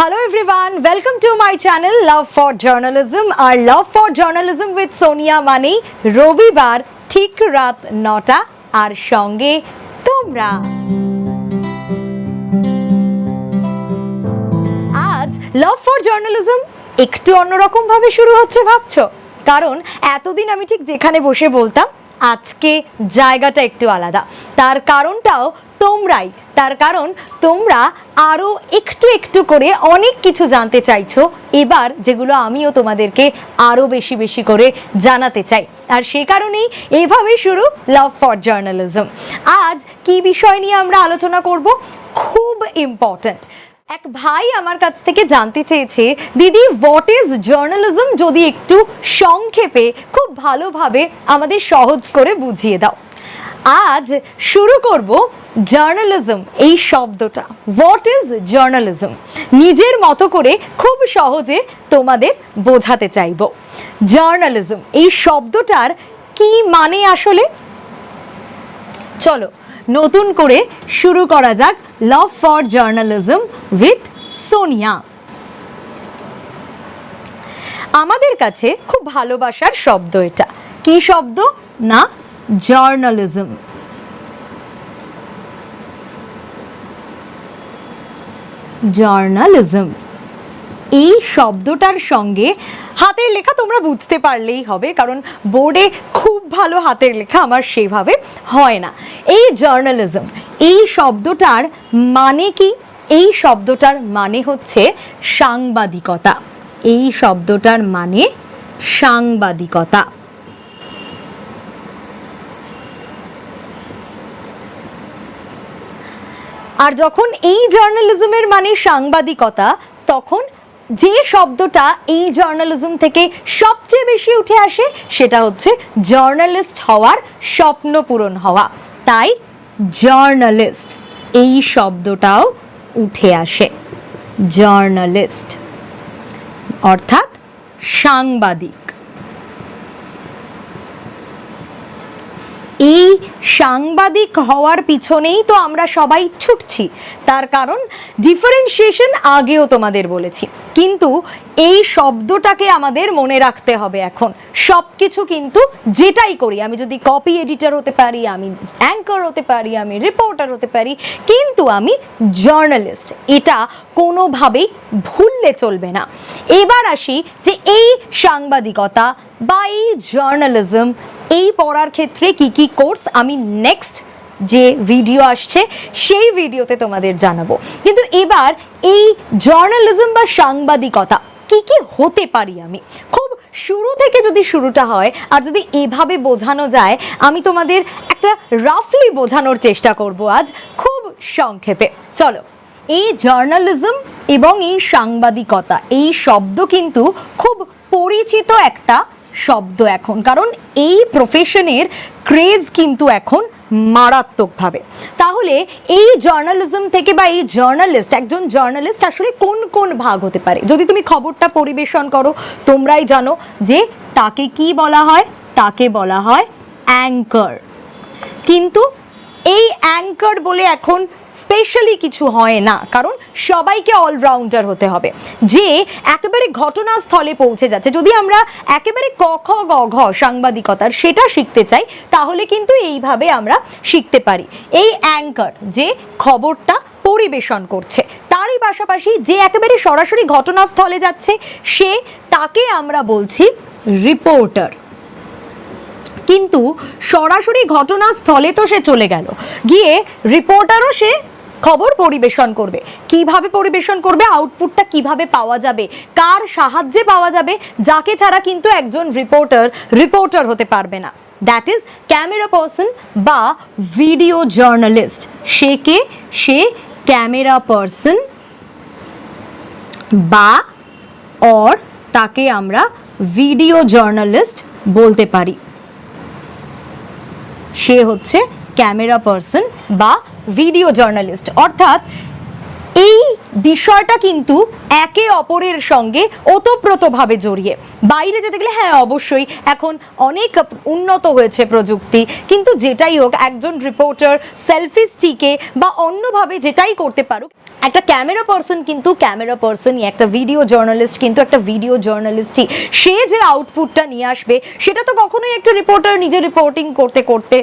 Hello everyone, welcome to my channel Love for Journalism. Our Love for Journalism with Sonia Mani রবিবার ঠিক রাত 9টা আর সঙ্গে তোমরা। আজ Love for Journalism একটু অন্যরকম ভাবে শুরু হচ্ছে ভাবছো, কারণ এতদিন আমি ঠিক যেখানে বসে বলতাম আজকে জায়গাটা একটু আলাদা। তার কারণটাও তোমরাই, তার কারণ তোমরা আরো একটু একটু করে অনেক কিছু জানতে চাইছো এবার, যেগুলো আমিও তোমাদেরকে আরো বেশি বেশি করে জানাতে চাই। আর সে কারণেই এইভাবেই শুরু লাভ ফর জার্নালিজম। আজ কি বিষয় নিয়ে আমরা আলোচনা করব, খুব ইম্পর্ট্যান্ট। এক ভাই আমার কাছ থেকে জানতে চেয়েছে, দিদি হোয়াট ইজ জার্নালিজম, যদি একটু সংক্ষেপে খুব ভালোভাবে আমাদের সহজ করে বুঝিয়ে দাও। আজ শুরু করব জার্নালিজম এই শব্দটা, হোয়াট ইজ জার্নালিজম, নিজের মতো করে খুব সহজে তোমাদের বোঝাতে চাইব। জার্নালিজম এই শব্দটার কি মানে আসলে, চলো নতুন করে শুরু করা যাক love for journalism with Sonia. আমাদের কাছে খুব ভালোবাসার শব্দ এটা, কি শব্দ না, জার্নালিজম। জার্নালিজম এই শব্দটার সঙ্গে হাতের লেখা তোমরা বুঝতে পারলেই হবে, কারণ বোর্ডে খুব ভালো হাতের লেখা আমার সেভাবে হয় না। এই জার্নালিজম এই শব্দটার মানে কি, এই শব্দটার মানে হচ্ছে সাংবাদিকতা। এই শব্দটার মানে সাংবাদিকতা। আর যখন এই জার্নালিজমের মানে সাংবাদিকতা, তখন যে শব্দটা এই জার্নালিজম থেকে সবচেয়ে বেশি উঠে আসে সেটা হচ্ছে জার্নালিস্ট হওয়ার স্বপ্ন পূরণ হওয়া। তাই জার্নালিস্ট এই শব্দটাও উঠে আসে, জার্নালিস্ট অর্থাৎ সাংবাদিক। এই সাংবাদিক হওয়ার পিছনেই তো আমরা সবাই ছুটছি, তার কারণ ডিফারেন্সিয়েশন আগেও তোমাদের বলেছি, কিন্তু এই শব্দটাকে আমাদের মনে রাখতে হবে। এখন সব কিছু কিন্তু যেটাই করি, আমি যদি কপি এডিটর হতে পারি, আমি অ্যাঙ্কার হতে পারি, আমি রিপোর্টার হতে পারি, কিন্তু আমি জার্নালিস্ট, এটা কোনোভাবেই ভুললে চলবে না। এবার আসি যে এই সাংবাদিকতা বা এই জার্নালিজম এই পড়ার ক্ষেত্রে কি কি কোর্স আমি নেক্সট যে ভিডিও আসছে সেই ভিডিওতে তোমাদের জানাবো। কিন্তু এবার এই জার্নালিজম বা সাংবাদিকতা কি কি হতে পারি আমি, খুব শুরু থেকে যদি শুরুটা হয় আর যদি এভাবে বোঝানো যায়, আমি তোমাদের একটা রাফলি বোঝানোর চেষ্টা করব আজ খুব সংক্ষেপে। চলো, এই জার্নালিজম এবং এই সাংবাদিকতা এই শব্দ কিন্তু খুব পরিচিত একটা শব্দ এখন, কারণ এই প্রফেশনের ক্রেজ কিন্তু এখন মারাত্মকভাবে। তাহলে এই জার্নালিজম থেকে বা এই জার্নালিস্ট, একজন জার্নালিস্ট আসলে কোন কোন ভাগ হতে পারে, যদি তুমি খবরটা পরিবেশন করো তোমরাই জানো যে তাকে কি বলা হয়, তাকে বলা হয় অ্যাঙ্কার। কিন্তু এই অ্যাঙ্কার বলে এখন স্পেশালি কিছু হয় না, কারণ সবাইকে অলরাউন্ডার হতে হবে, যে একেবারে ঘটনাস্থলে পৌঁছে যাচ্ছে। যদি আমরা একেবারে ক খ গ ঘ সাংবাদিকতার সেটা শিখতে চাই, তাহলে কিন্তু এইভাবে আমরা শিখতে পারি। এই অ্যাঙ্কার যে খবরটা পরিবেশন করছে, তারই পাশাপাশি যে একেবারে সরাসরি ঘটনাস্থলে যাচ্ছে, তাকে আমরা বলছি রিপোর্টার। কিন্তু সরাসরি ঘটনাস্থলে তো সে চলে গেল, গিয়ে রিপোর্টারও সে খবর পরিবেশন করবে। কিভাবে পরিবেশন করবে, আউটপুটটা কিভাবে পাওয়া যাবে, কার সাহায্যে পাওয়া যাবে, যাকে ছাড়া কিন্তু একজন রিপোর্টার হতে পারবে না। দ্যাট ইজ ক্যামেরা পার্সন বা ভিডিও জার্নালিস্ট। সে ক্যামেরা পার্সন বা তাকে আমরা ভিডিও জার্নালিস্ট বলতে পারি। সে হচ্ছে ক্যামেরা পার্সন বা ভিডিও জার্নালিস্ট। অর্থাৎ এই বিষয়টা কিন্তু একে অপরের সঙ্গে ওতপ্রোতভাবে জড়িয়ে। বাইরে যেতে গেলে হ্যাঁ অবশ্যই এখন অনেক উন্নত হয়েছে প্রযুক্তি, কিন্তু যেটাই হোক একজন রিপোর্টার সেলফি স্টিকে বা অন্যভাবে যেটাই করতে পারুক, একটা ক্যামেরা পার্সন কিন্তু ক্যামেরা পার্সনই, একটা ভিডিও জার্নালিস্ট কিন্তু একটা ভিডিও জার্নালিস্টই। সে যে আউটপুটটা নিয়ে আসবে সেটা তো কখনোই একটা রিপোর্টার নিজে রিপোর্টিং করতে করতে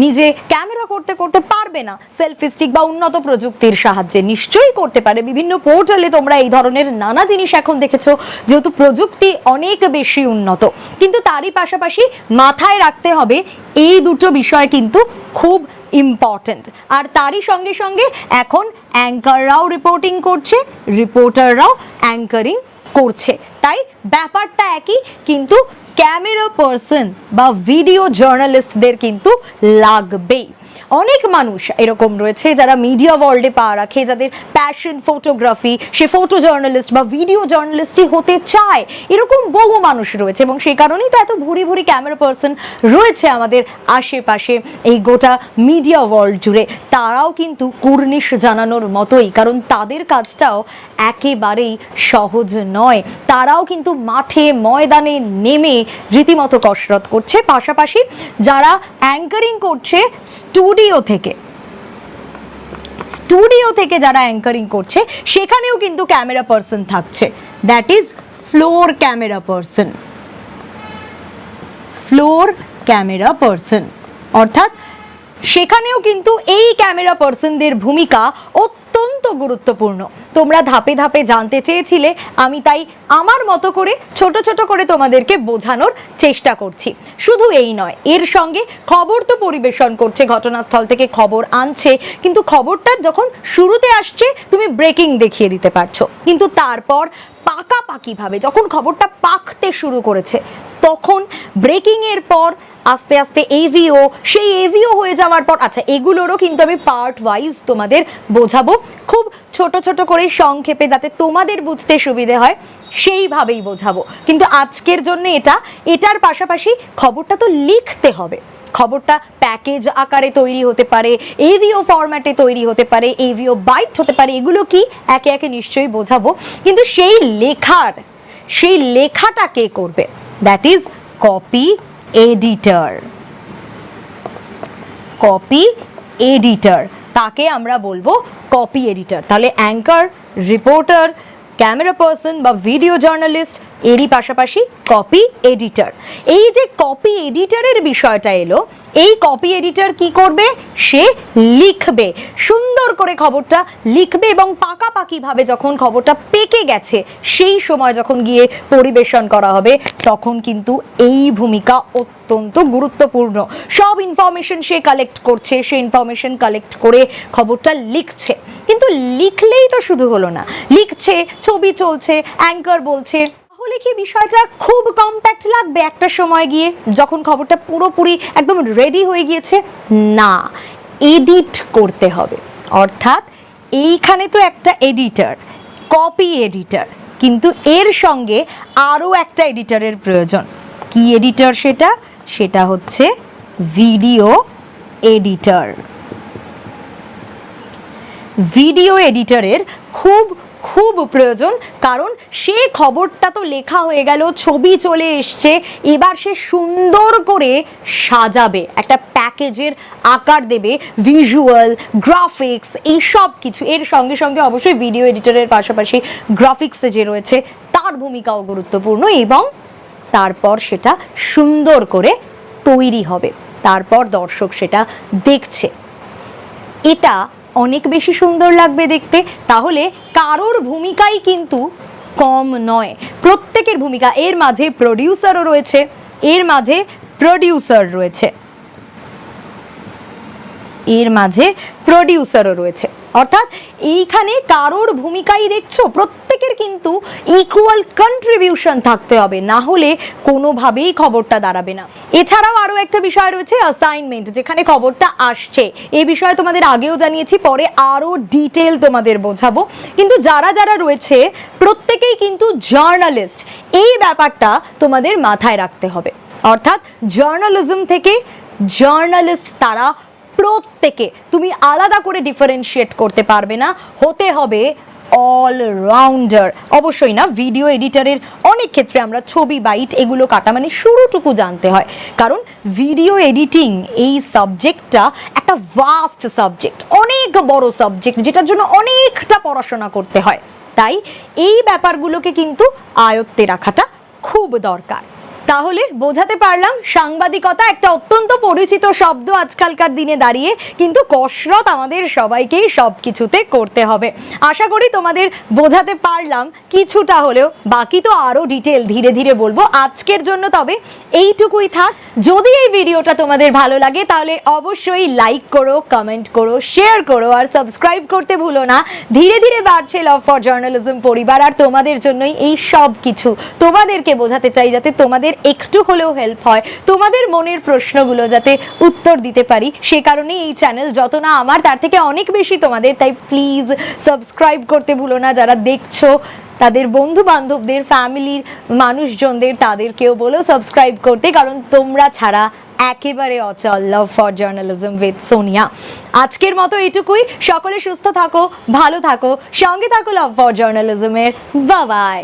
নিজে ক্যামেরা করতে করতে পারবে না। সেলফি স্টিক বা উন্নত প্রযুক্তির সাহায্যে নিশ্চয়ই করতে পারে। বিভিন্ন পোর্টালে তোমরা এই ধরনের নানা জিনিস এখন দেখেছো, যেহেতু প্রযুক্তি অনেক বেশি উন্নত। কিন্তু তারই পাশাপাশি মাথায় রাখতে হবে এই দুটো বিষয় কিন্তু খুব ইম্পর্ট্যান্ট। আর তারই সঙ্গে সঙ্গে এখন অ্যাঙ্কাররাও রিপোর্টিং করছে, রিপোর্টাররাও অ্যাঙ্কারিং করছে, তাই ব্যাপারটা একই, কিন্তু ক্যামেরা পার্সন বা ভিডিও জার্নালিস্টদের কিন্তু লাগবেই। অনেক মানুষ এরকম রয়েছে যারা মিডিয়া ওয়ার্ল্ডে পা রাখে, যাদের প্যাশন ফটোগ্রাফি, সে ফটো জার্নালিস্ট বা ভিডিও জার্নালিস্টই হতে চায়। এরকম বহু মানুষ রয়েছে এবং সেই কারণেই তো এত ভুরি ভুরি ক্যামেরা পার্সন রয়েছে আমাদের আশেপাশে এই গোটা মিডিয়া ওয়ার্ল্ড জুড়ে। তারাও কিন্তু কুর্নিশ জানানোর মতোই, কারণ তাদের কাজটাও একেবারেই সহজ নয়। তারাও কিন্তু মাঠে ময়দানে নেমে রীতিমতো কসরত করছে। পাশাপাশি যারা অ্যাঙ্কারিং করছে স্টুডিও থেকে যারা অ্যাঙ্কারিং করছে সেখানেও কিন্তু ক্যামেরা পার্সন থাকছে, that is floor camera person. অর্থাৎ সেখানেও কিন্তু এই ক্যামেরা পার্সনদের ভূমিকা অত্যন্ত গুরুত্বপূর্ণ। তোমরা ধাপে ধাপে জানতে চেয়েছিলে, আমি তাই আমার মতো করে ছোট ছোট করে তোমাদেরকে বোঝানোর চেষ্টা করছি। শুধু এই নয়, এর সঙ্গে খবর তো পরিবেশন করছে, ঘটনাস্থল থেকে খবর আনছে, কিন্তু খবরটার যখন শুরুতে আসছে তুমি ব্রেকিং দেখিয়ে দিতে পারছো, কিন্তু তারপর পাকাপাকিভাবে যখন খবরটা পাকতে শুরু করেছে তখন ব্রেকিং এর পর আস্তে আস্তে এভিও, সেই এভিও হয়ে যাওয়ার পর, আচ্ছা এগুলোরও কিন্তু আমি পার্ট ওয়াইজ তোমাদের বোঝাবো, খুব ছোট ছোট করে সংক্ষেপে, যাতে তোমাদের বুঝতে সুবিধে হয় সেইভাবেই বোঝাবো। কিন্তু আজকের জন্য এটার পাশাপাশি খবরটা তো লিখতে হবে। খবরটা প্যাকেজ আকারে তৈরি হতে পারে, এভিও ফরম্যাটে তৈরি হতে পারে, এভিও বাইট হতে পারে, এগুলো কি একে একে নিশ্চয়ই বোঝাবো। কিন্তু সেই লেখাটা কে করবে? দ্যাট ইজ কপি এডিটর, তাকে আমরা বলবো কপি এডিটর। তাহলে অ্যাঙ্কার, রিপোর্টার, ক্যামেরা পার্সন বা ভিডিও জার্নালিস্ট, এরই পাশাপাশি কপি এডিটর। এই যে কপি এডিটরের বিষয়টা এলো, এই কপি এডিটর কি করবে? সে লিখবে, সুন্দর করে খবরটা লিখবে এবং পাকাপাকিভাবে যখন খবরটা পেকে গেছে সেই সময় যখন গিয়ে পরিবেশন করা হবে তখন কিন্তু এই ভূমিকা অত্যন্ত গুরুত্বপূর্ণ। সব ইনফরমেশন সে কালেক্ট করছে, সে ইনফরমেশন কালেক্ট করে খবরটা লিখছে। কিন্তু লিখলেই তো শুধু হলো না, লিখছে, ছবি চলছে, অ্যাঙ্কার বলছে, তাহলে কি বিষয়টা খুব কম্প্যাক্ট লাগবে একটা সময় গিয়ে যখন খবরটা পুরোপুরি একদম রেডি হয়ে গিয়েছে? না, এডিট করতে হবে। অর্থাৎ এইখানে তো একটা এডিটর, কপি এডিটর, কিন্তু এর সঙ্গে আরও একটা এডিটরের প্রয়োজন। কি এডিটর সেটা? সেটা হচ্ছে ভিডিও এডিটর। ভিডিও এডিটরের খুব খুব প্রয়োজন, কারণ সে খবরটা তো লেখা হয়ে গেল, ছবি চলে এসছে, এবার সে সুন্দর করে সাজাবে, একটা প্যাকেজের আকার দেবে, ভিজুয়াল, গ্রাফিক্স, এই সব কিছু। এর সঙ্গে সঙ্গে অবশ্যই ভিডিও এডিটরের পাশাপাশি গ্রাফিক্সে যে রয়েছে তার ভূমিকাও গুরুত্বপূর্ণ, এবং তারপর সেটা সুন্দর করে তৈরি হবে, তারপর দর্শক সেটা দেখছে, এটা অনেক বেশি সুন্দর লাগবে দেখতে। তাহলে কারোর ভূমিকাই কিন্তু কম নয়, প্রত্যেকের ভূমিকা। এর মাঝে প্রডিউসারও রয়েছে, অর্থাৎ এইখানে কারোর ভূমিকাই দেখছো, প্রত্যেকের কিন্তু ইকুয়াল কন্ট্রিবিউশন থাকতে হবে, না হলে কোনোভাবেই খবরটা দাঁড়াবে না। এছাড়াও আরও একটা বিষয় রয়েছে অ্যাসাইনমেন্ট, যেখানে খবরটা আসছে। এই বিষয়ে তোমাদের আগেও জানিয়েছি, পরে আরও ডিটেল তোমাদের বোঝাবো। কিন্তু যারা যারা রয়েছে প্রত্যেকেই কিন্তু জার্নালিস্ট, এই ব্যাপারটা তোমাদের মাথায় রাখতে হবে। অর্থাৎ জার্নালিজম থেকে জার্নালিস্ট তারা প্রত্যেকে, তুমি আলাদা করে ডিফারেন্সিয়েট করতে পারবে না, হতে হবে অলরাউন্ডার। অবশ্যই না, ভিডিও এডিটরের অনেক ক্ষেত্রে আমরা ছবি বাইট এগুলো কাটা মানে শুরুটুকু জানতে হয়, কারণ ভিডিও এডিটিং এই সাবজেক্টটা একটা ভাস্ট সাবজেক্ট, অনেক বড় সাবজেক্ট, যেটার জন্য অনেকটা পড়াশোনা করতে হয়। তাই এই ব্যাপারগুলোকে কিন্তু আয়ত্তে রাখাটা খুব দরকার। তাহলে বোঝাতে পারলাম সাংবাদিকতা একটা অত্যন্ত পরিচিত শব্দ আজকালকার দিনে দাঁড়িয়ে, কিন্তু কসরত আমাদের সবাইকেই সব কিছুতে করতে হবে। আশা করি তোমাদের বোঝাতে পারলাম কিছুটা হলেও, বাকি তো আরও ডিটেল ধীরে ধীরে বলবো। আজকের জন্য তবে এইটুকুই থাক। যদি এই ভিডিওটা তোমাদের ভালো লাগে তাহলে অবশ্যই লাইক করো, কমেন্ট করো, শেয়ার করো আর সাবস্ক্রাইব করতে ভুলো না। ধীরে ধীরে বাড়ছে লাভ ফর জার্নালিজম পরিবার, আর তোমাদের জন্যই এই সব কিছু। তোমাদেরকে বোঝাতে চাই যাতে তোমাদের একটু হলেও হেল্প হয়, তোমাদের মনের প্রশ্নগুলো যাতে উত্তর দিতে পারি, সে কারণেই এই চ্যানেল যত না আমার তার থেকে অনেক বেশি তোমাদের। তাই প্লিজ সাবস্ক্রাইব করতে ভুলো না। যারা দেখছো তাদের বন্ধু বান্ধবদের, ফ্যামিলির মানুষজনদের, তাদেরকেও বলো সাবস্ক্রাইব করতে, কারণ তোমরা ছাড়া একেবারে অচল love for journalism with Sonia. আজকের মতো এটুকুই। সকলে সুস্থ থাকো, ভালো থাকো, সঙ্গে থাকো লাভ ফর জার্নালিজমের। Bye by.